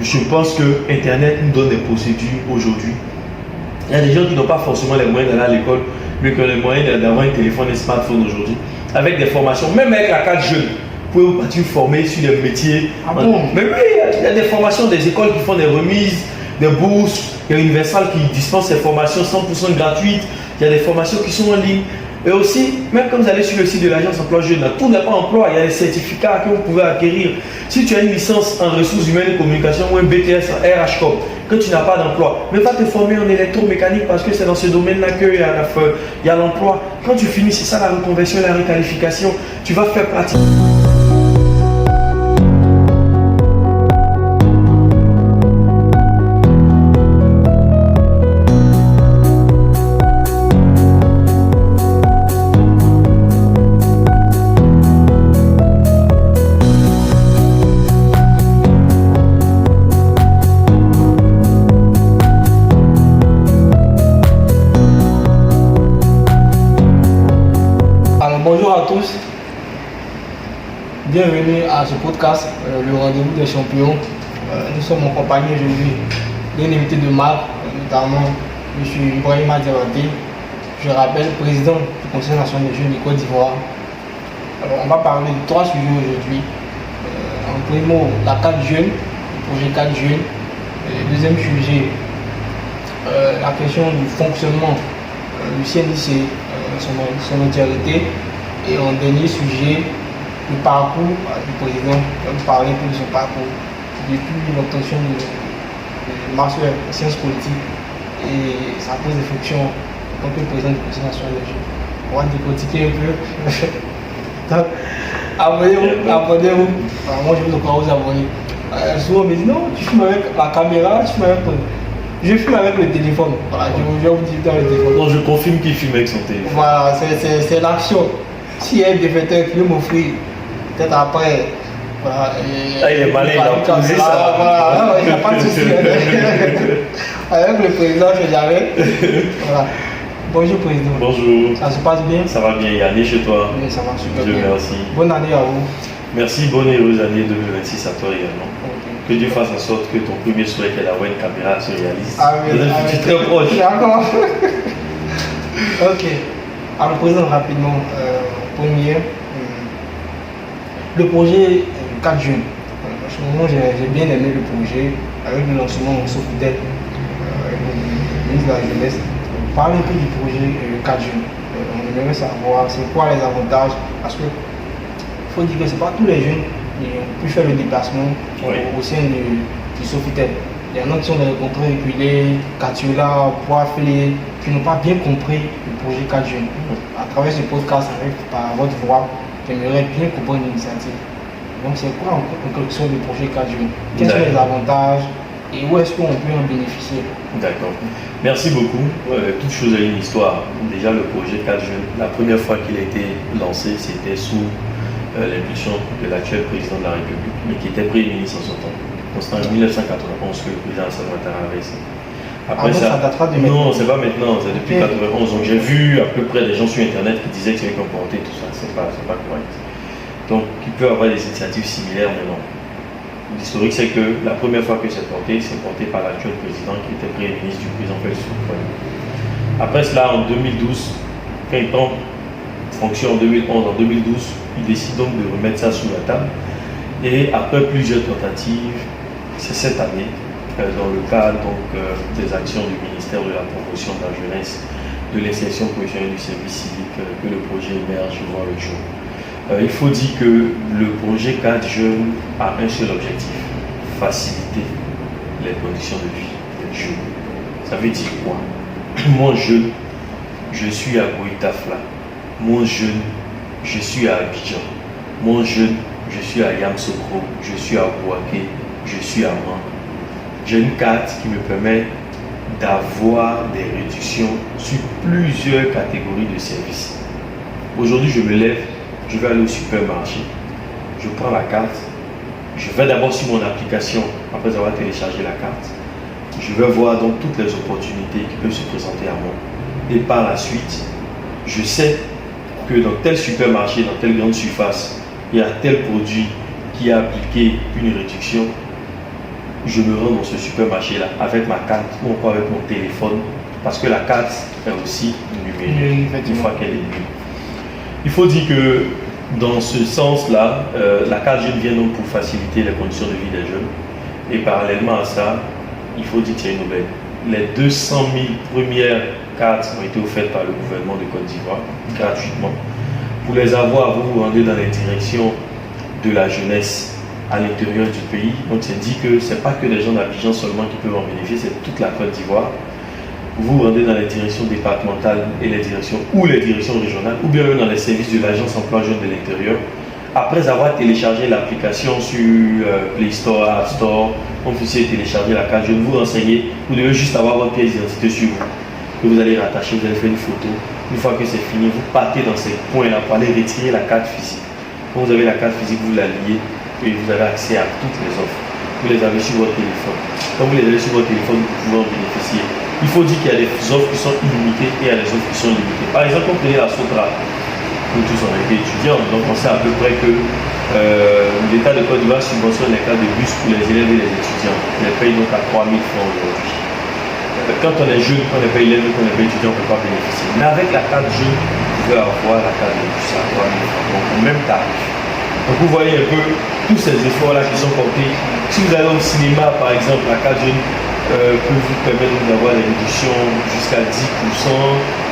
je pense que Internet nous donne des procédures aujourd'hui. Il y a des gens qui n'ont pas forcément les moyens d'aller à l'école, mais qui ont les moyens d'avoir un téléphone et un smartphone aujourd'hui. Avec des formations, même avec la carte jeune, vous pouvez vous partir former sur des métiers. Ah bon? Mais oui, il y a des formations, des écoles qui font des remises, des bourses. Il y a Universal qui dispense ces formations 100% gratuites. Il y a des formations qui sont en ligne. Et aussi, même quand vous allez sur le site de l'agence emploi jeune, tout n'est pas emploi, il y a des certificats que vous pouvez acquérir. Si tu as une licence en ressources humaines et communication ou un BTS en RHCOP, que tu n'as pas d'emploi, mais va te former en électromécanique parce que c'est dans ce domaine-là qu'il y a l'emploi. Quand tu finis, c'est ça la reconversion et la requalification. Tu vas faire pratique. Bonjour à tous, bienvenue à ce podcast, le rendez-vous des champions. Nous sommes en compagnie aujourd'hui d'un invité de marque, notamment M. Ibrahima Diabaté, je rappelle, président du Conseil national des jeunes du Côte d'Ivoire. Alors, on va parler de 3 sujets aujourd'hui. En premier mot, la 4 jeunes, le projet 4 jeunes. Deuxième sujet, la question du fonctionnement du CNDC, son entièreté. Et en dernier sujet, le parcours du président. On va parler un peu de son parcours depuis l'obtention de master en sciences politiques et sa prise de fonction en tant que président du Conseil national des jeunes. On va décortiquer un peu. Donc, abonnez-vous. Moi, je vous encourage à vous abonner. Souvent, on me dit non, tu filmes avec la caméra, tu filmes avec. Je filme avec le téléphone. Voilà, je vais vous dire dans le téléphone. Non, je confirme qu'il filme avec son téléphone. Voilà, c'est l'action. Si un défecteur qui veut m'offrir, peut-être après, voilà. Il est malin, il a posé ça. Voilà, il n'y a pas de souci. Avec le président, je jamais. Voilà. Bonjour président. Bonjour. Ça se passe bien? Ça va bien, Yann, et chez toi? Oui, ça va super Dieu bien. merci. Bonne année à vous. Merci, bonne et heureuse année 2026 à toi également. Okay. Que Dieu fasse en sorte que ton premier souhait qu'elle a une caméra se réalise. Amen. Dans un futur très proche. D'accord. Ok. Alors président, rapidement, premier, le projet 4 jeunes. En ce moment, j'ai bien aimé le projet avec le lancement de Sofitel, le ministre de la Jeunesse. Parlez un peu du projet 4 jeunes. On aimerait savoir c'est quoi les avantages, parce que faut dire que ce n'est pas tous les jeunes qui ont pu faire le déplacement au sein du Sofitel. Il y en a qui sont des contrats réguliers, Catiola, Poiflé, qui n'ont pas bien compris le projet 4 jeunes. À travers ce podcast, par votre voix, j'aimerais bien comprendre l'initiative. Donc, c'est quoi en quelque sorte le projet 4 jeunes? Quels sont les avantages et où est-ce qu'on peut en bénéficier? D'accord. Merci beaucoup. Toute chose a une histoire. Déjà, le projet 4 jeunes, la première fois qu'il a été lancé, c'était sous l'impulsion de l'actuel président de la République, mais qui était Premier ministre en son temps. C'était en 1991 que le président Alassane Ouattara avait ça. Après ça datera de non, c'est pas maintenant, c'est depuis 1991. Donc j'ai vu à peu près des gens sur internet qui disaient que c'est qu'on portait tout ça. C'est pas correct. Donc il peut y avoir des initiatives similaires, mais non. L'historique, c'est que la première fois que c'est porté par l'actuel président qui était Premier ministre du président Félix Houphouët. Après cela, en 2012, quand il prend fonction en 2011, en 2012, il décide donc de remettre ça sous la table. Et après plusieurs tentatives, c'est cette année, dans le cadre donc, des actions du ministère de la promotion de la jeunesse, de l'insertion professionnelle du service civique, que le projet émerge et voit le jour. Il faut dire que le projet 4 jeunes a un seul objectif, faciliter les conditions de vie des jeunes. Ça veut dire quoi? Moi jeune, je suis à Boïtafla. Moi jeune, je suis à Abidjan. Moi jeune, je suis à Yamsokro, je suis à Bouaké, je suis à Man. J'ai une carte qui me permet d'avoir des réductions sur plusieurs catégories de services. Aujourd'hui, je me lève, je vais aller au supermarché, je prends la carte, je vais d'abord sur mon application après avoir téléchargé la carte. Je vais voir donc toutes les opportunités qui peuvent se présenter à moi. Et par la suite, je sais que dans tel supermarché, dans telle grande surface, il y a tel produit qui a appliqué une réduction. je me rends dans ce supermarché-là avec ma carte ou encore avec mon téléphone, parce que la carte est aussi numérique une fois qu'elle est numérique. Il faut dire que dans ce sens-là, la carte jeune vient donc pour faciliter les conditions de vie des jeunes. Et parallèlement à ça, il faut dire que c'est une aubaine. Les 200 000 premières cartes ont été offertes par le gouvernement de Côte d'Ivoire gratuitement. Pour les avoir, vous vous rendez dans les directions de la jeunesse à l'intérieur du pays. Donc c'est dit que ce n'est pas que les gens d'Abidjan seulement qui peuvent en bénéficier, c'est toute la Côte d'Ivoire. Vous vous rendez dans les directions départementales et les directions régionales, ou bien même dans les services de l'agence emploi jeune de l'intérieur. Après avoir téléchargé l'application sur Play Store, App Store, on peut aussi télécharger la carte jeune, vous renseignez, vous devez juste avoir votre pièce d'identité sur vous, que vous allez rattacher, vous allez faire une photo. Une fois que c'est fini, vous partez dans ces points-là pour aller retirer la carte physique. Quand vous avez la carte physique, vous la liez et vous avez accès à toutes les offres. Vous les avez sur votre téléphone. Quand vous les avez sur votre téléphone, vous pouvez en bénéficier. Il faut dire qu'il y a des offres qui sont illimitées et il y a des offres qui sont limitées. Par exemple, on prenait la Sotra. Nous tous on a été étudiants, donc on sait à peu près que l'État de Côte d'Ivoire subventionne les cartes de bus pour les élèves et les étudiants. On les paye donc à 3 000 francs aujourd'hui. Quand on est jeune, quand on n'est pas élève, quand on n'est pas étudiant, on ne peut pas bénéficier. Mais avec la carte jeune, vous pouvez avoir la carte de bus à 3 000 francs, donc au même tarif. Donc vous voyez un peu tous ces efforts-là qui sont portés. Si vous allez au cinéma, par exemple, la carte jeune peut vous permettre d'avoir des réductions jusqu'à 10%,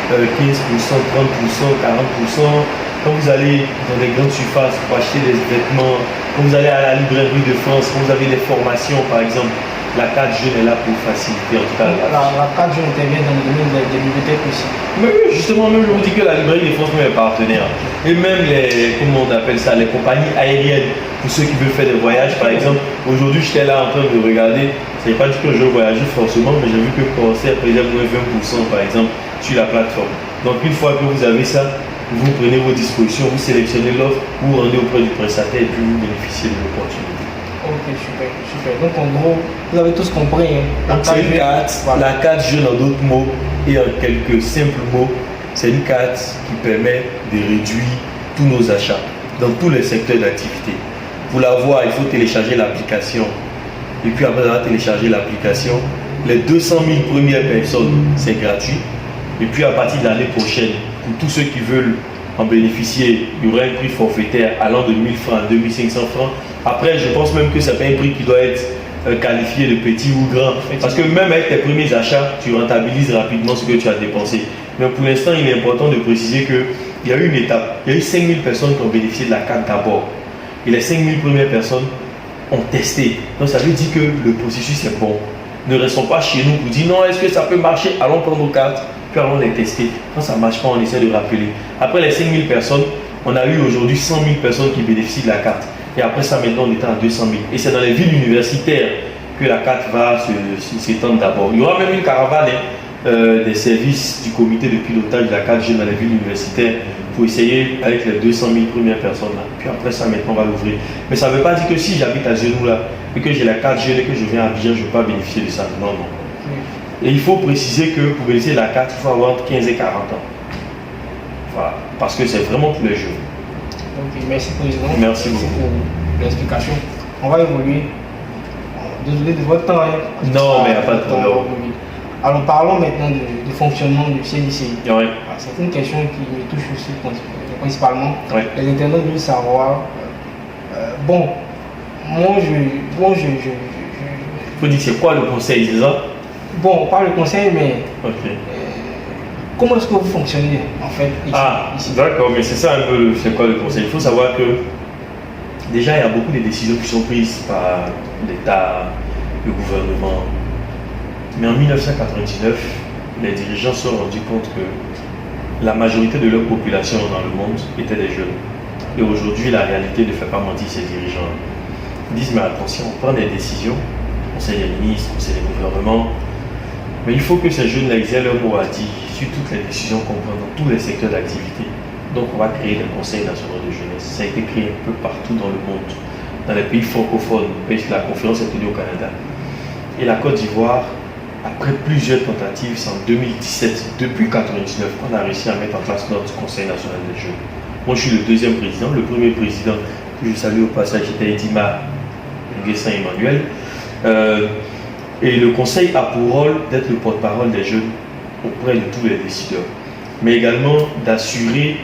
15%, 30%, 40%. Quand vous allez dans des grandes surfaces pour acheter des vêtements, quand vous allez à la librairie de France, quand vous avez des formations, par exemple, la carte jeune est là pour faciliter en tout cas. La carte jeune intervient dans le domaine des bibliothèques aussi. Mais oui, justement, même je vous dis que la librairie de France est partenaire. Et même les, comment on appelle ça, les compagnies aériennes, pour ceux qui veulent faire des voyages, par exemple. Aujourd'hui, j'étais là en train de regarder, ce n'est pas dit que je voyager forcément, mais j'ai vu que Corsair préserve moins 20% par exemple sur la plateforme. Donc une fois que vous avez ça, vous prenez vos dispositions, vous sélectionnez l'offre, vous rendez auprès du prestataire et puis vous bénéficiez de l'opportunité. Ok, super, super. Donc en gros, vous avez tous compris. Hein. C'est une carte, voilà. La carte jeune en d'autres mots et en quelques simples mots, c'est une carte qui permet de réduire tous nos achats dans tous les secteurs d'activité. Pour l'avoir, il faut télécharger l'application. Et puis après avoir téléchargé l'application, les 200 000 premières personnes, c'est gratuit. Et puis à partir de l'année prochaine, pour tous ceux qui veulent en bénéficier, il y aura un prix forfaitaire allant de 1000 francs à 2500 francs. Après, je pense même que c'est pas un prix qui doit être qualifié de petit ou grand. Parce que même avec tes premiers achats, tu rentabilises rapidement ce que tu as dépensé. Mais pour l'instant, il est important de préciser qu'il y a eu une étape. Il y a eu 5000 personnes qui ont bénéficié de la carte d'abord. Et les 5000 premières personnes ont testé. Donc ça veut dire que le processus est bon. Ne restons pas chez nous pour dire non, est-ce que ça peut marcher? Allons prendre nos cartes, puis allons les tester. Quand ça ne marche pas, on essaie de rappeler. Après les 5000 personnes, on a eu aujourd'hui 100 000 personnes qui bénéficient de la carte. Et après ça, maintenant, on est à 200 000. Et c'est dans les villes universitaires que la carte va s'étendre d'abord. Il y aura même une caravane des services du comité de pilotage de la carte jeune dans les villes universitaires pour essayer avec les 200 000 premières personnes là. Puis après ça, maintenant, on va l'ouvrir. Mais ça ne veut pas dire que si j'habite à Genou là et que j'ai la carte jeune et que je viens à Abidjan, je ne vais pas bénéficier de ça. Non, non. Et il faut préciser que pour bénéficier de la carte, il faut avoir entre 15 et 40 ans. Voilà. Parce que c'est vraiment pour les jeunes. Ok, merci Président. Merci beaucoup pour l'explication. On va évoluer. Désolé de votre temps. Hein, non, mais il n'y a pas de problème. Alors parlons maintenant du fonctionnement du CNICI. Ouais. C'est une question qui me touche aussi principalement. Ouais. Les internautes veulent savoir. Bon, moi je faut dire c'est quoi le conseil, c'est ça? Bon, pas le conseil, mais ok. Comment est-ce que vous fonctionnez en fait ici? D'accord, mais c'est ça un peu, c'est quoi le conseil? Il faut savoir que déjà il y a beaucoup de décisions qui sont prises par l'État, le gouvernement. Mais en 1999, les dirigeants se sont rendus compte que la majorité de leur population dans le monde était des jeunes. Et aujourd'hui, la réalité ne fait pas mentir ces dirigeants. Ils disent, mais attention, on prend des décisions, conseil des ministres, conseil des gouvernements, mais il faut que ces jeunes aient leur mot à dire sur toutes les décisions qu'on prend dans tous les secteurs d'activité. Donc on va créer des conseils nationaux de jeunesse. Ça a été créé un peu partout dans le monde, dans les pays francophones, la conférence est tenue au Canada. Et la Côte d'Ivoire, après plusieurs tentatives, c'est en 2017, depuis 1999, qu'on a réussi à mettre en place notre Conseil national des jeunes. Moi, je suis le deuxième président. Le premier président que je salue au passage était Edima Nguessan Emmanuel. Et le conseil a pour rôle d'être le porte-parole des jeunes auprès de tous les décideurs, mais également d'assurer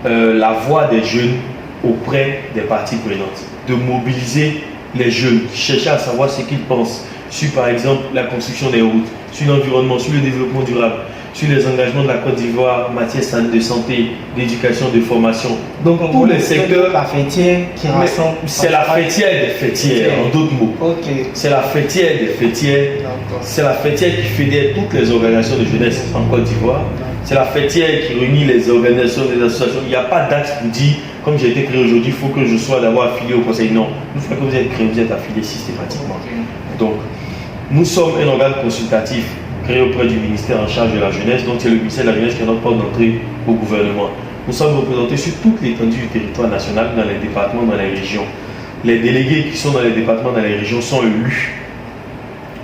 la voix des jeunes auprès des parties prenantes, de mobiliser les jeunes, chercher à savoir ce qu'ils pensent sur par exemple la construction des routes, sur l'environnement, sur le développement durable, sur les engagements de la Côte d'Ivoire en matière de santé, d'éducation, de formation. Donc tous les secteurs, la fêtière qui rassemble. C'est la fêtière des fêtières, en d'autres mots. Okay. C'est la fêtière des fêtières. C'est la fêtière qui fédère toutes les organisations de jeunesse en Côte d'Ivoire. C'est la fêtière qui réunit les organisations, les associations. Il n'y a pas d'axe pour dire, comme j'ai été créé aujourd'hui, il faut que je sois d'abord affilié au conseil. Non, une fois que vous êtes créé, vous êtes affilié systématiquement. Donc, nous sommes un organe consultatif créé auprès du ministère en charge de la jeunesse, donc c'est le ministère de la jeunesse qui est notre porte d'entrée au gouvernement. Nous sommes représentés sur toute l'étendue du territoire national, dans les départements, dans les régions. Les délégués qui sont dans les départements, dans les régions sont élus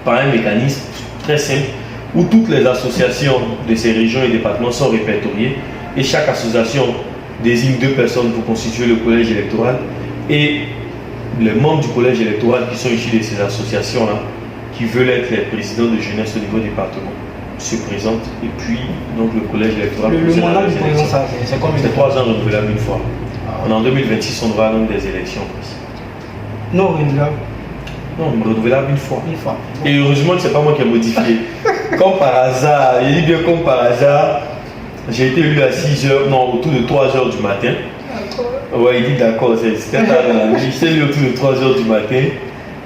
par un mécanisme très simple où toutes les associations de ces régions et départements sont répertoriées et chaque association désigne 2 personnes pour constituer le collège électoral et les membres du collège électoral qui sont issus de ces associations-là, qui veulent être les présidents de jeunesse au niveau département, se présentent et puis donc le collège électoral. Le mandat du président, c'est combien? C'est 3 ans renouvelables une fois. En 2026, on aura donc des élections. Non renouvelable. Non, renouvelable une fois. Une fois. Et heureusement que c'est pas moi qui ai modifié. Comme par hasard, je dis bien comme par hasard, j'ai été élu à 6h, non, autour de 3h du matin. D'accord. Ouais, il dit d'accord, c'était j'étais élu autour de 3h du matin,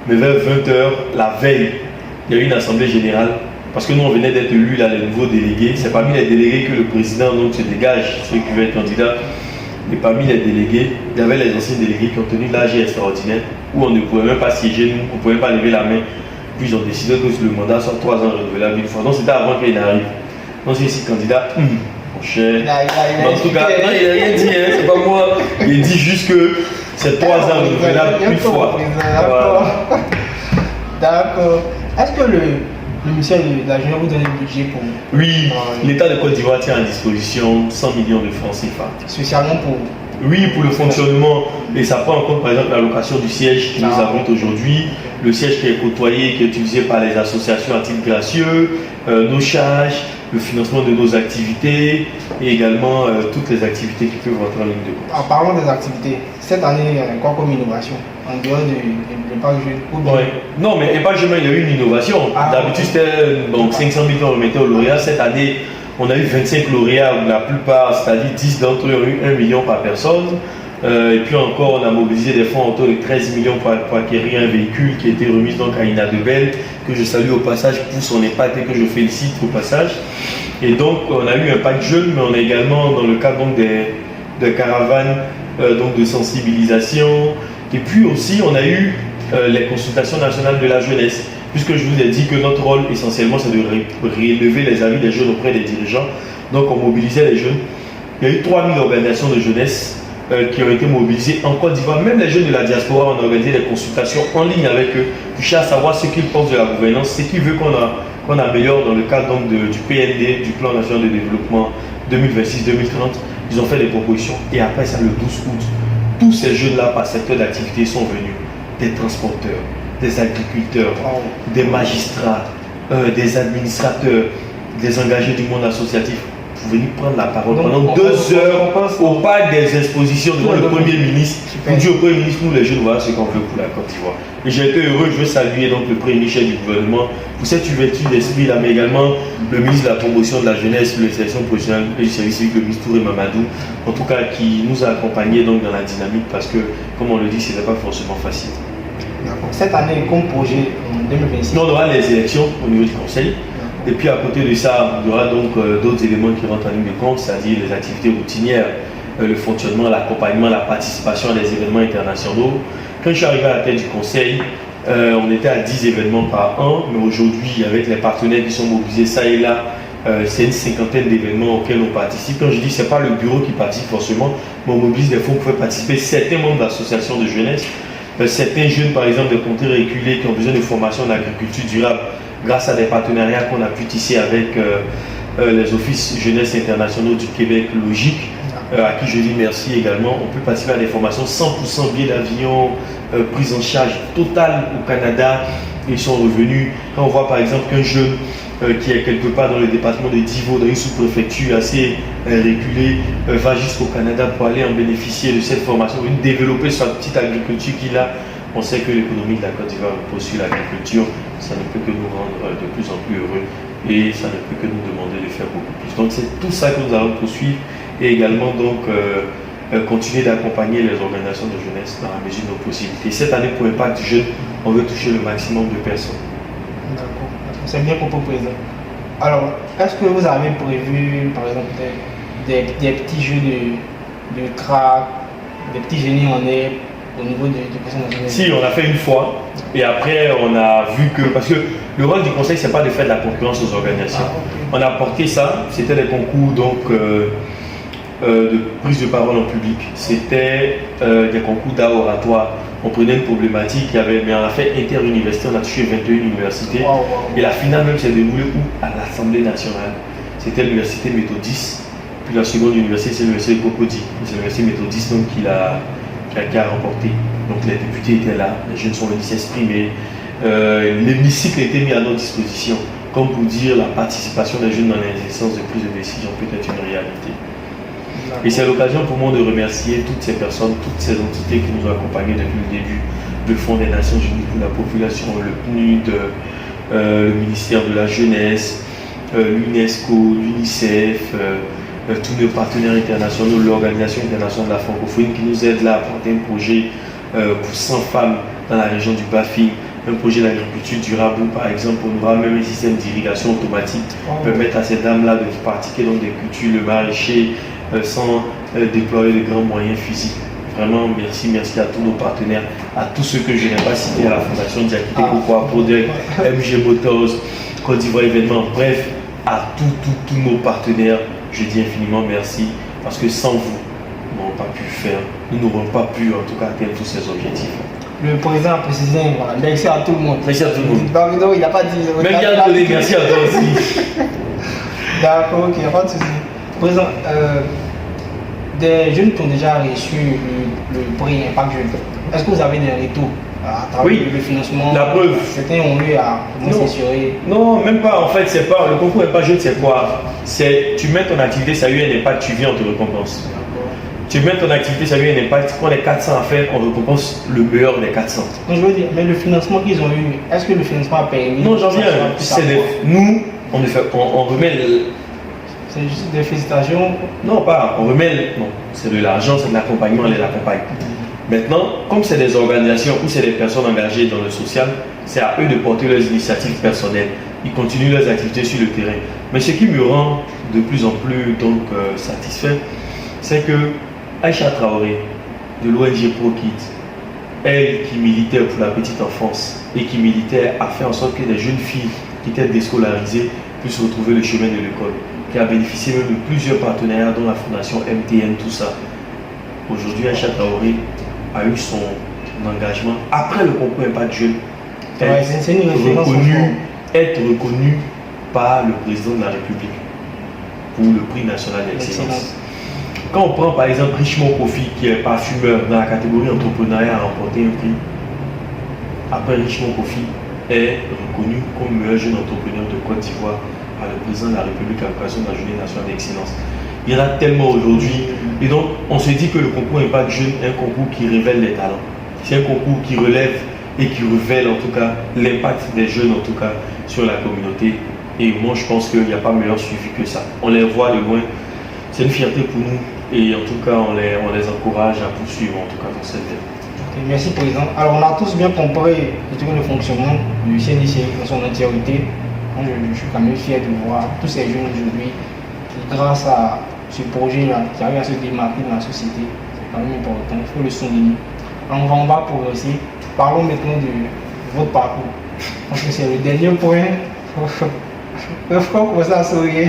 mais vers 20h, la veille, il y a eu une assemblée générale. Parce que nous, on venait d'être élus, là, les nouveaux délégués. C'est parmi les délégués que le président donc, se dégage, ceux qui veulent être candidats. Et parmi les délégués, il y avait les anciens délégués qui ont tenu l'AG extraordinaire où on ne pouvait même pas siéger, nous, on ne pouvait pas lever la main. Puis ils ont décidé que le mandat soit 3 ans renouvelable une fois. Donc c'était avant qu'il n'arrive. Donc c'est ici candidat. Mon cher. En tout cas, non, il n'a rien dit, hein, c'est pas moi. Il dit juste que c'est 3 ans renouvelable une fois. D'accord. Est-ce que le ministère de la Jeunesse vous donne un budget pour... Oui, l'État de Côte d'Ivoire tient à disposition 100 millions de francs CFA. Spécialement pour... Oui, pour le fonctionnement. Et ça prend en compte par exemple la location du siège qui nous abrite aujourd'hui, le siège qui est côtoyé, qui est utilisé par les associations à titre gracieux, nos charges, le financement de nos activités et également toutes les activités qui peuvent rentrer en ligne de compte. En parlant des activités, cette année, il y a quoi comme innovation en dehors de pas jeune? Non, mais pas jeune, il y a eu une innovation. D'habitude, c'était donc 500 000 qu'on remettait aux lauréats. Cette année, on a eu 25 lauréats, où la plupart, c'est-à-dire 10 d'entre eux, ont eu 1 million par personne. Et puis encore, on a mobilisé des fonds autour de 13 millions pour acquérir un véhicule qui a été remis donc à Ina Debel, que je salue au passage pour son impact et que je félicite au passage. Et donc, on a eu un pack jeune, mais on a également, dans le cadre donc des caravanes donc de sensibilisation. Et puis aussi, on a eu les consultations nationales de la jeunesse, puisque je vous ai dit que notre rôle essentiellement, c'est de relever les avis des jeunes auprès des dirigeants. Donc, on mobilisait les jeunes. Il y a eu 3000 organisations de jeunesse qui ont été mobilisés en Côte d'Ivoire. Même les jeunes de la diaspora, on a organisé des consultations en ligne avec eux, chercher à savoir ce qu'ils pensent de la gouvernance, ce qu'ils veulent qu'on améliore dans le cadre donc du PND, du Plan national de développement 2026-2030. Ils ont fait des propositions et après ça, le 12 août, tous ces jeunes-là par secteur d'activité sont venus. Des transporteurs, des agriculteurs, des magistrats, des administrateurs, des engagés du monde associatif. Venir prendre la parole pendant 2 heures au parc des expositions devant le Premier ministre. Pour dire au Premier ministre, nous les jeunes, voilà ce qu'on veut pour la Côte d'Ivoire. Et j'ai été heureux, je veux saluer donc le Premier chef du gouvernement pour cette ouverture d'esprit là, mais également le ministre de la promotion de la jeunesse, de l'insertion professionnelle et du service civique, le ministre Touré Mamadou, en tout cas qui nous a accompagnés donc dans la dynamique parce que, comme on le dit, ce n'était pas forcément facile. Cette année, comme projet en 2026, on aura les élections au niveau du conseil. Et puis à côté de ça, il y aura donc d'autres éléments qui rentrent en ligne de compte, c'est-à-dire les activités routinières, le fonctionnement, l'accompagnement, la participation à des événements internationaux. Quand je suis arrivé à la tête du conseil, on était à 10 événements par an, mais aujourd'hui, avec les partenaires qui sont mobilisés ça et là, c'est une 50aine d'événements auxquels on participe. Quand je dis que ce n'est pas le bureau qui participe forcément, mais on mobilise des fonds pour faire participer certains membres d'associations de jeunesse, certains jeunes par exemple de comtés reculés qui ont besoin de formation en agriculture durable, grâce à des partenariats qu'on a pu tisser avec les offices jeunesse internationaux du Québec Logique, à qui je dis merci également. On peut participer à des formations 100% billets d'avion, prise en charge totale au Canada, ils sont revenus. Quand on voit par exemple qu'un jeune qui est quelque part dans le département de Divo, dans une sous-préfecture assez reculée, va jusqu'au Canada pour aller en bénéficier de cette formation, pour développer sa petite agriculture qu'il a. On sait que l'économie de la Côte d'Ivoire repose sur l'agriculture, ça ne peut que nous rendre de plus en plus heureux et ça ne peut que nous demander de faire beaucoup plus. Donc c'est tout ça que nous allons poursuivre et également donc continuer d'accompagner les organisations de jeunesse dans la mesure de nos possibilités. Cette année pour Impact Jeune, on veut toucher le maximum de personnes. D'accord, c'est bien pour président. Alors, est-ce que vous avez prévu, par exemple, des petits jeux de crack, des petits génies en herbe au niveau du conseil national? Si, on a fait une fois et après on a vu que, parce que le rôle du conseil c'est pas de faire de la concurrence aux organisations. On a porté ça, c'était des concours donc de prise de parole en public, c'était des concours d'art oratoire. On prenait une problématique, mais on a fait inter-université, on a touché 21 universités. Et la finale même s'est déroulée où? À l'Assemblée nationale. C'était l'université méthodiste, puis la seconde université c'est l'université Cocody, c'est l'université méthodiste donc qui a remporté. Donc les députés étaient là, les jeunes sont venus s'exprimer, l'hémicycle a été mis à notre disposition, comme pour dire la participation des jeunes dans les instances de prise de décision peut être une réalité. Et c'est l'occasion pour moi de remercier toutes ces personnes, toutes ces entités qui nous ont accompagnés depuis le début, le Fonds des Nations Unies pour la population, le PNUD, le ministère de la Jeunesse, l'UNESCO, l'UNICEF, tous nos partenaires internationaux, l'Organisation internationale de la francophonie qui nous aide là à porter un projet pour 100 femmes dans la région du Bafing, un projet d'agriculture durable où par exemple on aura même un système d'irrigation automatique qui permettre à ces dames-là de pratiquer donc des cultures, le maraîcher sans déployer de grands moyens physiques. Vraiment merci à tous nos partenaires, à tous ceux que je n'ai pas cités, à la Fondation Diakité Cocoa Product, MG Motors, Côte d'Ivoire Événements, bref, à tous nos partenaires. Je dis infiniment merci parce que sans vous, nous n'aurons pas pu faire, nous n'aurons pas pu en tout cas atteindre tous ces objectifs. Le président a précisé, voilà, merci à tout le monde. Merci à tout le monde. Donc, il n'a pas dit. Même bien donné, merci à toi aussi. D'accord, ok, il n'y a pas de souci. Président, des jeunes qui ont déjà reçu le prix Impact Jeune, est-ce que vous avez des retours à travers le financement? La preuve. Certains ont eu à s'assurer. Non, même pas. En fait, c'est pas le concours Impact Jeune, c'est quoi? C'est tu mets ton activité, ça a eu un impact, tu viens, on te récompense. Tu mets ton activité, ça a eu un impact, quand on est 400 à faire, on récompense le meilleur des 400. Donc, je veux dire, mais le financement qu'ils ont eu, est-ce que le financement a permis? Non, j'en viens. Nous, on remet c'est juste des félicitations? Non, pas. On remet. Non, c'est de l'argent, c'est de l'accompagnement, on les accompagne. Maintenant, comme c'est des organisations ou c'est des personnes engagées dans le social, c'est à eux de porter leurs initiatives personnelles. Ils continuent leurs activités sur le terrain. Mais ce qui me rend de plus en plus donc, satisfait, c'est que Aïcha Traoré, de l'ONG Pro Kids, elle qui militait pour la petite enfance et qui militait à faire en sorte que des jeunes filles qui étaient déscolarisées puissent retrouver le chemin de l'école, qui a bénéficié même de plusieurs partenariats dont la fondation MTN, tout ça. Aujourd'hui, Aïcha Traoré a eu son engagement après le concours Impact Jeune, être reconnu par le président de la République pour le prix national d'excellence. Quand on prend par exemple Richemont Kofi qui est parfumeur dans la catégorie entrepreneuriat a remporté un prix, après Richemont Kofi est reconnu comme meilleur jeune entrepreneur de Côte d'Ivoire par le président de la République à l'occasion de la journée nationale d'excellence. Il y en a tellement aujourd'hui et donc on se dit que le concours Impact Jeune est un concours qui révèle les talents. C'est un concours qui relève et qui révèle en tout cas l'impact des jeunes en tout cas sur la communauté. Et moi je pense qu'il n'y a pas meilleur suivi que ça. On les voit de loin, c'est une fierté pour nous et en tout cas on les encourage à poursuivre en tout cas dans cette vie. Okay, merci président. Alors on a tous bien compris le fonctionnement du CNIC dans son entièreté. Moi je suis quand même fier de voir tous ces jeunes aujourd'hui qui grâce à ce projet-là qui arrive à se démarquer dans la société. C'est quand même important, il faut le souligner. Alors on va progresser. Parlons maintenant de votre parcours. Parce que c'est le dernier point. Le front commence à sourire.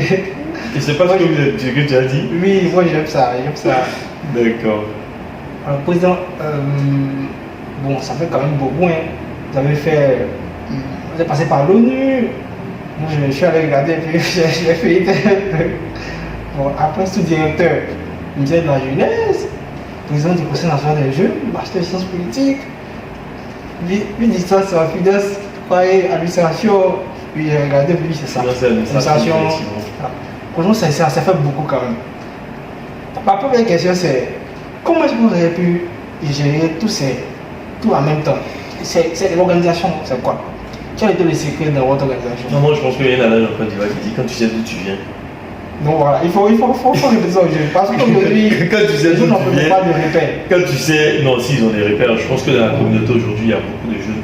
Je ne sais pas ce que tu as dit. Oui, moi j'aime ça. D'accord. Alors président, bon ça fait quand même beaucoup. Hein. Vous avez passé par l'ONU. Moi je suis allé regarder et puis j'ai fait bon, après sous-directeur du ministère de la Jeunesse, président du Conseil national des jeunes, master de sciences politiques, ministre de la finance, croyez, administration, puis j'ai regardé, puis c'est ça. Non, c'est l'administration, effectivement. Franchement, ça fait beaucoup quand même. Ma première question, c'est comment est-ce que vous avez pu gérer tout en même temps? C'est l'organisation, c'est quoi? Quel était le secret dans votre organisation? Non, moi je pense qu'il y a un adage en Côte d'Ivoire qui dit quand tu sais d'où tu viens. Donc voilà, il faut répéter ça aujourd'hui. Parce qu'aujourd'hui, Quand tu sais d'où nous n'en tu faisons viens. pas de repères. Quand tu sais, non, si ils ont des repères, je pense que dans la communauté aujourd'hui, il y a beaucoup de jeunes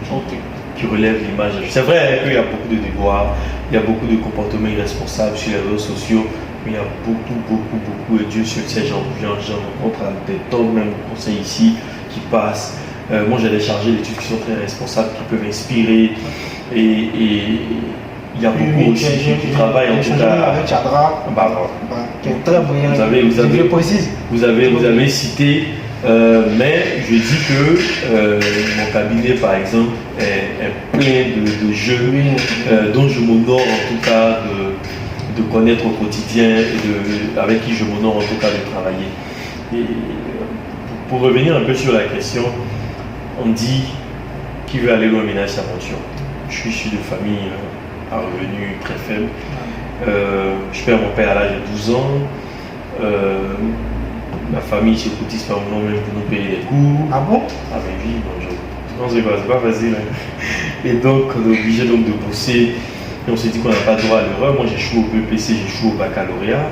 qui relèvent l'image. C'est vrai hein, qu'il y a beaucoup de devoirs, il y a beaucoup de comportements irresponsables sur les réseaux sociaux, mais il y a beaucoup, et Dieu sur ces gens, j'en rencontre des tonnes même de conseils ici qui passent. Moi j'ai des chargés d'études qui sont très responsables, qui peuvent inspirer, et il y a beaucoup aussi qui travaillent en tout cas. Avec Chadra, qui est très brillant. Je précise. Vous avez cité, mais je dis que mon cabinet par exemple est plein de jeux dont je m'honore en tout cas de connaître au quotidien et avec qui je m'honore en tout cas de travailler. Et pour revenir un peu sur la question, on dit qui veut aller loin ménage s'aventure. Je suis issu de famille à revenus très faibles. Je perds mon père à l'âge de 12 ans. Ma famille se cotise par mon nom même pour nous payer les cours. Ah bon? Ah mais oui, bon, c'est pas facile. Hein. Et donc on est obligé donc de bosser. Et on s'est dit qu'on n'a pas droit à l'erreur. Moi j'échoue au BPC, j'échoue au baccalauréat.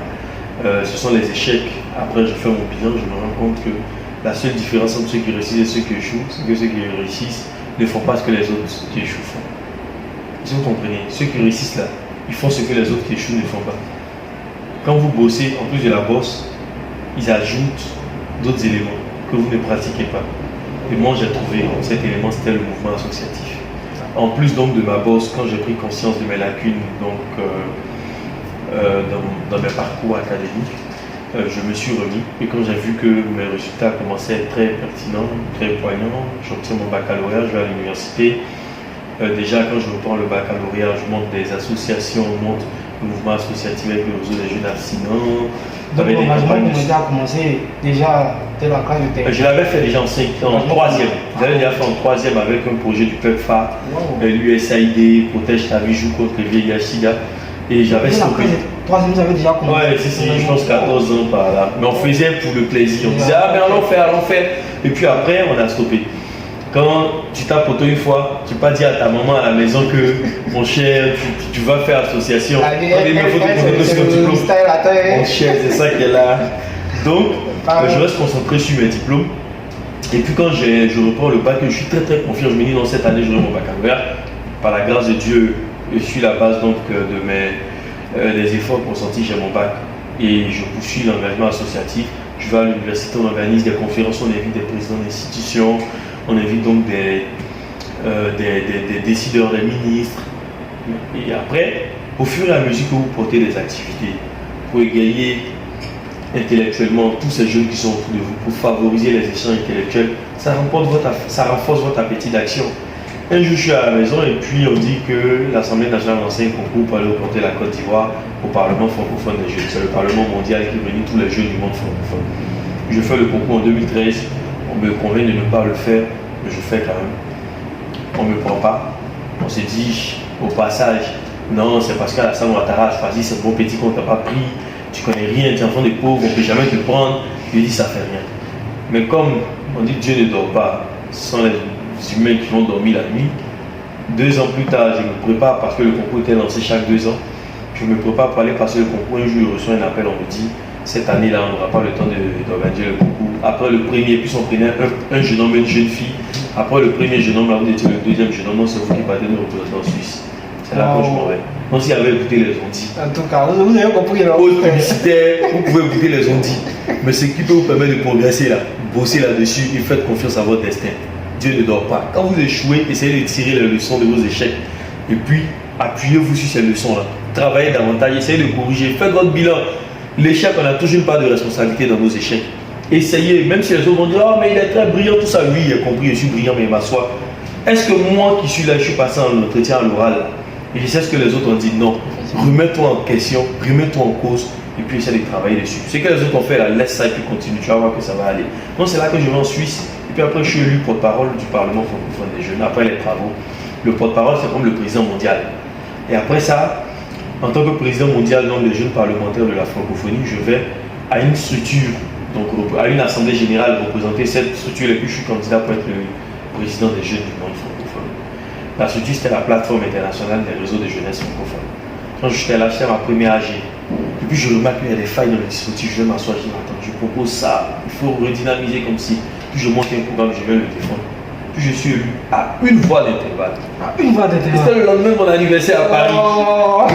Ce sont les échecs. Après je fais mon bilan, je me rends compte que la seule différence entre ceux qui réussissent et ceux qui échouent, c'est que ceux qui réussissent ne font pas ce que les autres qui échouent font. Vous comprenez, ceux qui réussissent là, ils font ce que les autres qui échouent ne font pas. Quand vous bossez, en plus de la bosse, ils ajoutent d'autres éléments que vous ne pratiquez pas. Et moi j'ai trouvé cet élément, c'était le mouvement associatif. En plus donc de ma bosse, quand j'ai pris conscience de mes lacunes donc, dans mes parcours académiques, je me suis remis. Et quand j'ai vu que mes résultats commençaient à être très pertinents, très poignants, j'obtiens mon baccalauréat, je vais à l'université. Déjà, quand je reprends le baccalauréat, je monte des associations, je monte le mouvement associatif avec le réseau des jeunes abstinents. Donc, le management a commencé déjà dès la classe de terre. Je l'avais fait déjà en 3e. Je l'avais déjà fait en 3e avec un projet du PEPFA, l'USAID, Protège ta vie, joue contre le VIH-Sida. Et j'avais stoppé. 3e, vous avez déjà commencé? Ouais, si, je pense 14 ans par là. Mais on faisait pour le plaisir. On disait, ah, mais allons faire. Et puis après, on a stoppé. Quand tu tapes auto une fois, tu n'as pas dit à ta maman à la maison que mon cher, tu vas faire association. Mon cher, c'est ça qui est là. Donc, je reste concentré sur mes diplômes. Et puis quand je reprends le bac, je suis très confiant. Je me dis, non, cette année, j'aurai mon baccalauréat. Par la grâce de Dieu, je suis la base donc des efforts consentis chez mon bac. Et je poursuis l'engagement associatif. Je vais à l'université, on organise des conférences, on invite des présidents d'institutions. On invite donc des décideurs, des ministres. Et après, au fur et à mesure que vous portez des activités pour égayer intellectuellement tous ces jeunes qui sont autour de vous, pour favoriser les échanges intellectuels, ça renforce votre appétit d'action. Un jour, je suis à la maison et puis on dit que l'Assemblée nationale lance un concours pour aller représenter la Côte d'Ivoire au Parlement francophone des jeunes. C'est le Parlement mondial qui réunit tous les jeunes du monde francophone. Je fais le concours en 2013. On me convainc de ne pas le faire, mais je fais quand même. On ne me prend pas. On se dit au passage, non, c'est parce qu'Alassane Ouattara a choisi ce bon petit qu'on ne t'a pas pris, tu connais rien, tu es enfant des pauvres, on ne peut jamais te prendre. Je dis, ça fait rien. Mais comme on dit Dieu ne dort pas, ce sont les humains qui vont dormir la nuit. 2 ans plus tard, je me prépare parce que le concours était lancé chaque 2 ans. Je me prépare pour aller passer le concours. Un jour, je reçois un appel, on me dit, cette année-là, on n'aura pas le temps d'organiser le concours. Après le premier, puis on prenait un jeune homme et une jeune fille. Après le premier jeune homme, là, vous étiez le deuxième jeune homme, non, c'est vous qui partez de représenter en Suisse. C'est là que je m'en vais. Donc s'il y avait écouté les ondits. En tout cas, vous avez compris. Pause publicitaire, vous pouvez écouter les ondits. Mais ce qui peut vous permettre de progresser là, bosser là-dessus et faites confiance à votre destin. Dieu ne dort pas. Quand vous échouez, essayez de tirer les leçons de vos échecs. Et puis, appuyez-vous sur ces leçons-là. Travaillez davantage, essayez de corriger, faites votre bilan. L'échec, on a toujours une part de responsabilité dans nos échecs. Essayez, même si les autres vont dire, oh mais il est très brillant, tout ça, oui, il a compris, je suis brillant, mais il m'assoit. Est-ce que moi qui suis là, je suis passé en entretien à l'oral, et je sais ce que les autres ont dit, non. Remets-toi en question, remets-toi en cause, et puis essaie de travailler dessus. Ce que les autres ont fait là, laisse ça et puis continue, tu vas voir que ça va aller. Donc c'est là que je vais en Suisse, et puis après je suis élu porte-parole du Parlement francophone des jeunes, après les travaux. Le porte-parole, c'est comme le président mondial. Et après ça, en tant que président mondial nombre des jeunes parlementaires de la francophonie, je vais à une structure, donc à une assemblée générale représenter cette structure, et puis je suis candidat pour être le président des jeunes du monde francophone. La structure, c'était la plateforme internationale des réseaux de jeunesse francophone. Quand j'étais là, j'étais ma première AG. Et puis je remarque qu'il y a des failles dans le dispositif, je vais m'asseoir, je dis attends, je propose ça, il faut redynamiser comme si. Puis je monte un programme, je vais le défendre. Puis je suis élu à une voix d'intervalle. À une voix d'intervalle. C'était le lendemain de mon anniversaire à Paris. Oh.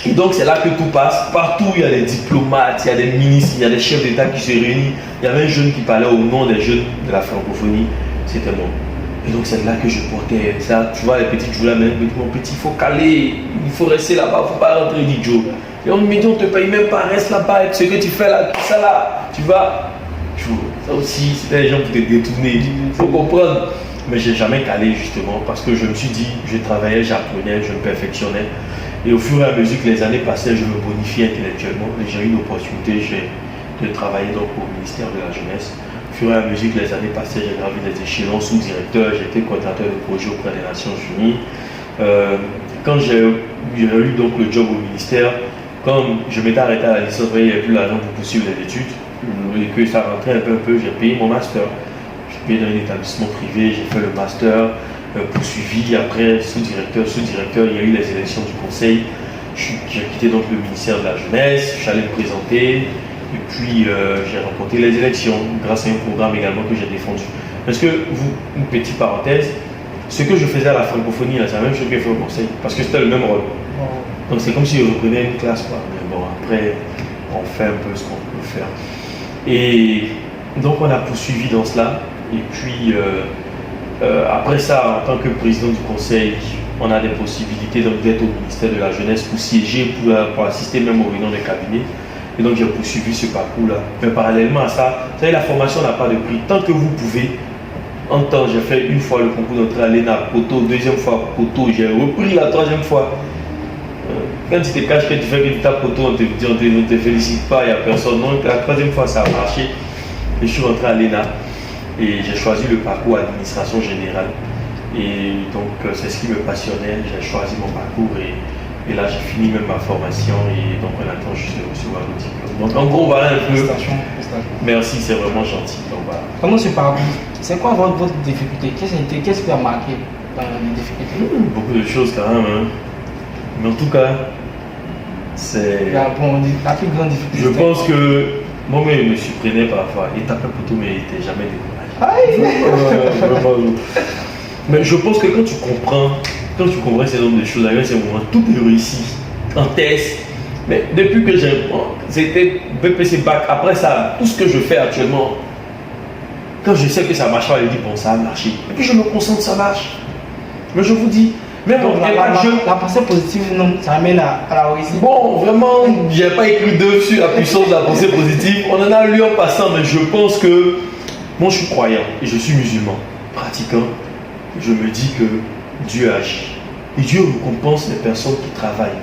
Et donc c'est là que tout passe. Partout il y a des diplomates, il y a des ministres, il y a des chefs d'État qui se réunissent. Il y avait un jeune qui parlait au nom des jeunes de la francophonie, c'était moi. Et donc c'est là que je portais ça. Tu vois les petits joueurs là, même mon petit, il faut caler, il faut rester là-bas, il ne faut pas rentrer, dit Joe. Et on me dit on ne te paye même pas, reste là-bas, et ce que tu fais là, tout ça là, tu vas. Ça aussi, c'était les gens qui te détournaient, il faut comprendre. Mais je n'ai jamais calé justement parce que je me suis dit, je travaillais, j'apprenais, je me perfectionnais. Et au fur et à mesure que les années passaient, je me bonifiais intellectuellement. Et j'ai eu une opportunité de travailler donc au ministère de la Jeunesse. Au fur et à mesure que les années passaient, j'ai gravi des échelons sous-directeur, j'étais coordinateur de projet auprès des Nations Unies. Quand j'ai eu donc le job au ministère, comme je m'étais arrêté à la licence, il n'y avait plus l'argent pour poursuivre les études. Et que ça rentrait un peu, j'ai payé mon master. J'ai payé dans un établissement privé, j'ai fait le master, poursuivi, après sous-directeur, il y a eu les élections du conseil. J'ai quitté donc le ministère de la Jeunesse, j'allais me présenter, et puis j'ai remporté les élections grâce à un programme également que j'ai défendu. Parce que, une petite parenthèse, ce que je faisais à la francophonie, c'est la même chose que j'ai fait au conseil, parce que c'était le même rôle. Donc c'est comme si je reprenais une classe, quoi. Mais bon, après, on fait un peu ce qu'on peut faire. Et donc on a poursuivi dans cela. Et puis après ça, en tant que président du conseil, on a des possibilités d'être au ministère de la Jeunesse pour siéger, pour assister même aux réunions de cabinet. Et donc j'ai poursuivi ce parcours-là. Mais parallèlement à ça, vous savez, la formation n'a pas de prix. Tant que vous pouvez, en temps, j'ai fait une fois le concours d'entrée à l'ENA, poteau, deuxième fois poteau, j'ai repris la troisième fois. Quand tu te caches que tu fais que tu tapes poteau, on ne te félicite pas, il n'y a personne. Donc la troisième fois ça a marché. Et je suis rentré à l'ENA et j'ai choisi le parcours administration générale. Et donc c'est ce qui me passionnait, j'ai choisi mon parcours et là j'ai fini même ma formation et donc on attend juste de recevoir le diplôme. Donc en gros voilà un peu. Merci, c'est vraiment gentil. Donc, voilà. Comment ce parcours, c'est quoi votre difficulté? Qu'est-ce qui a marqué dans les difficultés? Beaucoup de choses quand même. Hein. Mais en tout cas, c'est. La plus grande difficulté. Je pense que moi-même je me surprenais parfois. Il tapait pour tout, mais il n'était jamais découragé. Mais je pense que quand tu comprends ces nombre de choses, à ces moments, tout est réussi en test. Mais depuis que c'était BPC Bac, après ça, tout ce que je fais actuellement, quand je sais que ça marche pas, je dis bon, ça a marché. Et puis je me concentre, ça marche. Mais je vous dis, même la pensée positive, non, ça amène à la réussite. Bon, vraiment, j'ai pas écrit d'œuvre sur la puissance de la pensée positive. On en a lu en passant, mais je pense que moi je suis croyant et je suis musulman, pratiquant. Je me dis que Dieu agit. Et Dieu récompense les personnes qui travaillent.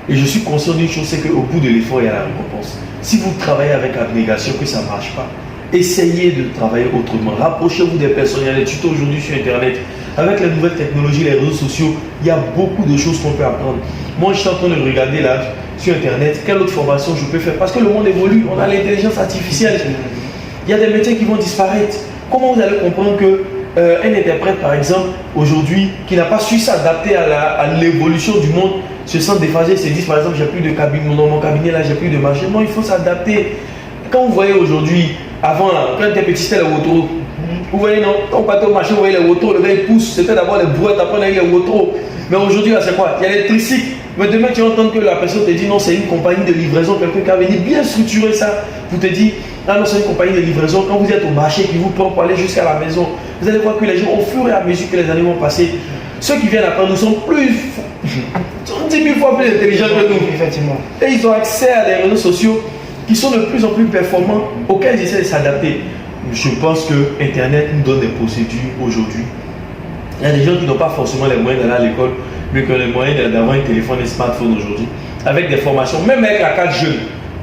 Et je suis conscient d'une chose, c'est qu'au bout de l'effort, il y a la récompense. Si vous travaillez avec abnégation, que ça ne marche pas, essayez de travailler autrement. Rapprochez-vous des personnes. Il y a des tutos aujourd'hui sur Internet. Avec les nouvelles technologies, les réseaux sociaux, il y a beaucoup de choses qu'on peut apprendre. Moi, je suis en train de regarder là, sur Internet, quelle autre formation je peux faire. Parce que le monde évolue, on a l'intelligence artificielle. Il y a des métiers qui vont disparaître. Comment vous allez comprendre que un interprète, par exemple, aujourd'hui, qui n'a pas su s'adapter à l'évolution du monde, se sent déphasé, se dit, par exemple, j'ai plus de cabinet, dans mon cabinet, là, j'ai plus de marché. Non, il faut s'adapter. Quand vous voyez aujourd'hui, avant, là, quand tu es petit, c'était le rotro. Vous voyez, non, quand on partait au marché, vous voyez les rotros, le gars, il pousse. C'était d'abord les brouettes, après, on a eu les rotros. Mais aujourd'hui, là, c'est quoi? Il y a les tricycles. Mais demain, tu entends que la personne te dit, non, c'est une compagnie de livraison, quelqu'un qui a venu bien structurer ça, vous te dit, ah non, c'est une compagnie de livraison. Quand vous êtes au marché, qui vous prend pour aller jusqu'à la maison, vous allez voir que les gens, au fur et à mesure que les années vont passer, ceux qui viennent après nous sont 10 000 fois plus intelligents que nous. Effectivement. Et ils ont accès à des réseaux sociaux qui sont de plus en plus performants, auxquels ils essaient de s'adapter. Je pense que Internet nous donne des procédures aujourd'hui. Il y a des gens qui n'ont pas forcément les moyens d'aller à l'école, mais qui ont les moyens d'avoir un téléphone et un smartphone aujourd'hui, avec des formations, même avec la carte jeune.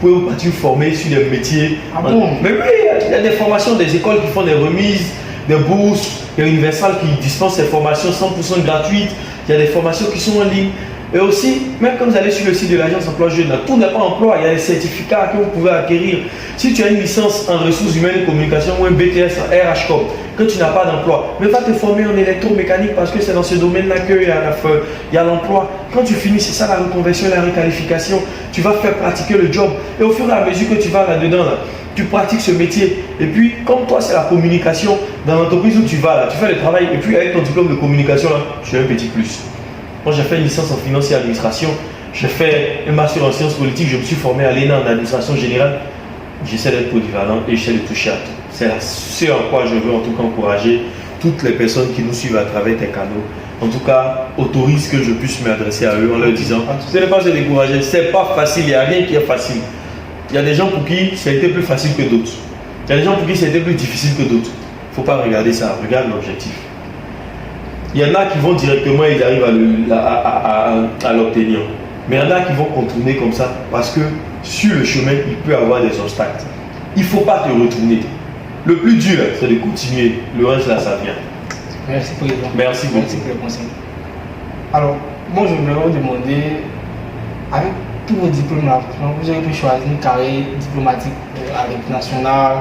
Vous pouvez vous partir former sur des métiers. Ah bon? Mais oui, il y a des formations des écoles qui font des remises, des bourses. Il y a Universal qui dispense ses formations 100% gratuites. Il y a des formations qui sont en ligne. Et aussi, même quand vous allez sur le site de l'agence emploi jeune, tout n'est pas emploi, il y a des certificats que vous pouvez acquérir. Si tu as une licence en ressources humaines et communication ou un BTS en RHCOP, que tu n'as pas d'emploi, mais va te former en électromécanique parce que c'est dans ce domaine-là qu'il y a l'emploi. Quand tu finis, c'est ça la reconversion et la requalification. Tu vas faire pratiquer le job. Et au fur et à mesure que tu vas là-dedans, tu pratiques ce métier. Et puis, comme toi, c'est la communication, dans l'entreprise où tu vas, là, tu fais le travail. Et puis, avec ton diplôme de communication, là, tu as un petit plus. Moi, j'ai fait une licence en finance et administration. J'ai fait un master en sciences politiques. Je me suis formé à l'ENA en administration générale. J'essaie d'être polyvalent et j'essaie de toucher à tout. C'est ce à quoi je veux en tout cas encourager toutes les personnes qui nous suivent à travers tes canaux. En tout cas, autorise que je puisse m'adresser à eux en leur disant ce n'est pas se décourager, c'est pas facile, il n'y a rien qui est facile. Il y a des gens pour qui ça a été plus facile que d'autres. Il y a des gens pour qui ça a été plus difficile que d'autres. Il ne faut pas regarder ça, regarde l'objectif. Il y en a qui vont directement et ils arrivent à l'obtenir. Mais il y en a qui vont contourner comme ça parce que sur le chemin, il peut y avoir des obstacles. Il ne faut pas te retourner. Le plus dur, c'est de continuer. Le reste, là, ça vient. Merci président. Merci beaucoup. Merci pour le conseil. Alors, moi, je voulais vous demander, avec tous vos diplômes là, vous avez pu choisir une carrière diplomatique à l'international.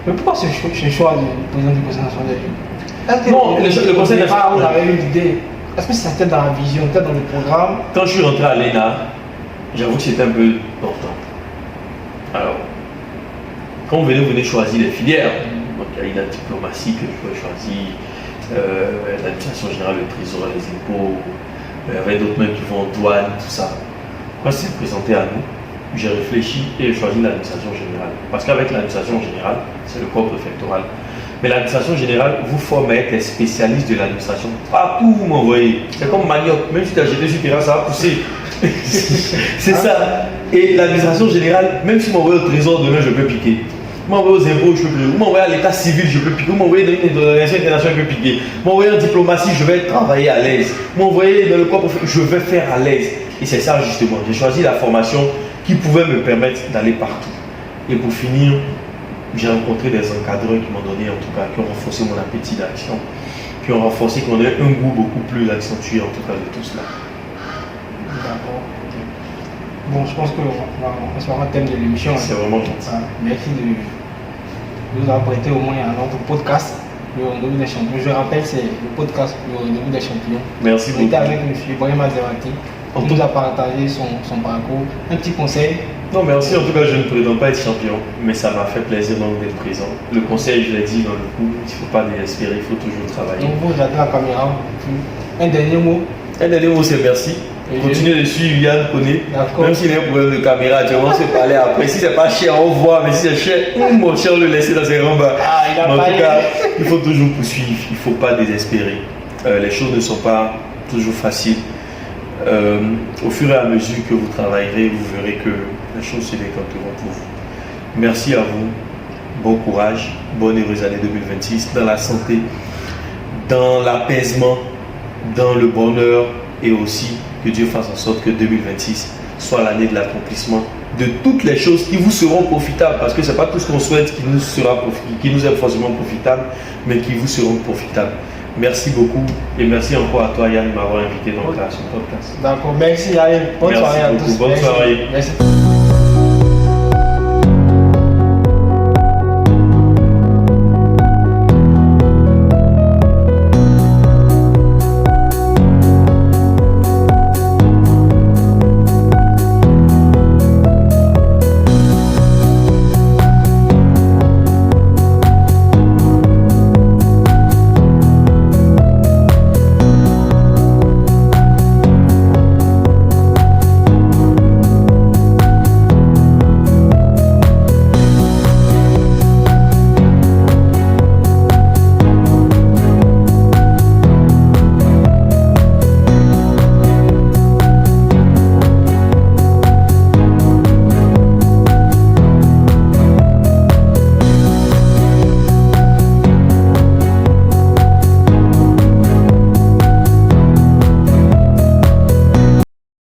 Mais pourquoi ce choix du président du Conseil national des jeunes? Non, le Conseil national. Vous avez eu l'idée. Est-ce que c'était dans la vision, peut-être dans le programme? Quand je suis rentré à l'ENA, j'avoue que c'était un peu important. Alors, quand vous venez choisir les filières, donc il y a eu la diplomatie que je pouvais choisir, l'administration générale, le trésor, les impôts, il y avait d'autres même qui vont en douane, tout ça. Quand c'est présenté à nous, j'ai réfléchi et j'ai choisi l'administration générale. Parce qu'avec l'administration générale, c'est le corps préfectoral. Mais l'administration générale vous forme à être spécialiste de l'administration. Partout vous m'envoyez. C'est comme manioc, même si tu as jeté sur terrain, ça va pousser. C'est ça. Et l'administration générale, même si vous m'envoyez au trésor demain, je peux piquer. Vous m'envoyez aux impôts, je peux piquer. Vous m'envoyez à l'état civil, je peux piquer. Vous m'envoyez dans une organisation internationale, je peux piquer. Vous m'envoyez en diplomatie, je vais travailler à l'aise. Vous m'envoyez dans le corps professionnel, je vais faire à l'aise. Et c'est ça justement. J'ai choisi la formation qui pouvait me permettre d'aller partout. Et pour finir, j'ai rencontré des encadreurs qui m'ont donné, en tout cas, qui ont renforcé mon appétit d'action, qui ont renforcé, qui ont donné un goût beaucoup plus accentué, en tout cas, de tout cela. D'accord. Bon, je pense qu'on sera le thème de l'émission. C'est vraiment gentil. Merci de nous avoir prêté au moins à notre podcast, le Rendez-vous des champions. Je rappelle, c'est le podcast, le Rendez-vous des champions. Merci beaucoup. On était avec M. Ibrahim Azerati. Il nous a partagé son parcours. Un petit conseil. Non, merci. En tout cas, je ne prétends pas être champion, mais ça m'a fait plaisir donc d'être présent. Le conseil, je l'ai dit dans le coup, il ne faut pas désespérer, il faut toujours travailler. Donc, vous regardez la caméra. Un dernier mot. Un dernier mot, c'est merci. Continuez de suivre Yann Koné. Même s'il y a un problème de caméra, tu vas se parler après. Si c'est pas cher, on voit, mais si c'est cher, mon cher, le laisser dans ses rangs. En tout cas, il faut toujours poursuivre, il ne faut pas désespérer. Les choses ne sont pas toujours faciles. Au fur et à mesure que vous travaillerez, vous verrez que les choses se décanteront pour vous. Merci à vous, bon courage, bonne et heureuse année 2026, dans la santé, dans l'apaisement, dans le bonheur et aussi que Dieu fasse en sorte que 2026 soit l'année de l'accomplissement de toutes les choses qui vous seront profitables, parce que ce n'est pas tout ce qu'on souhaite qui nous est forcément profitable, mais qui vous seront profitables. Merci beaucoup et merci encore à toi Yann de m'avoir invité dans le podcast. D'accord, merci Yann. Bonne soirée à tous. Bonne soirée. Merci.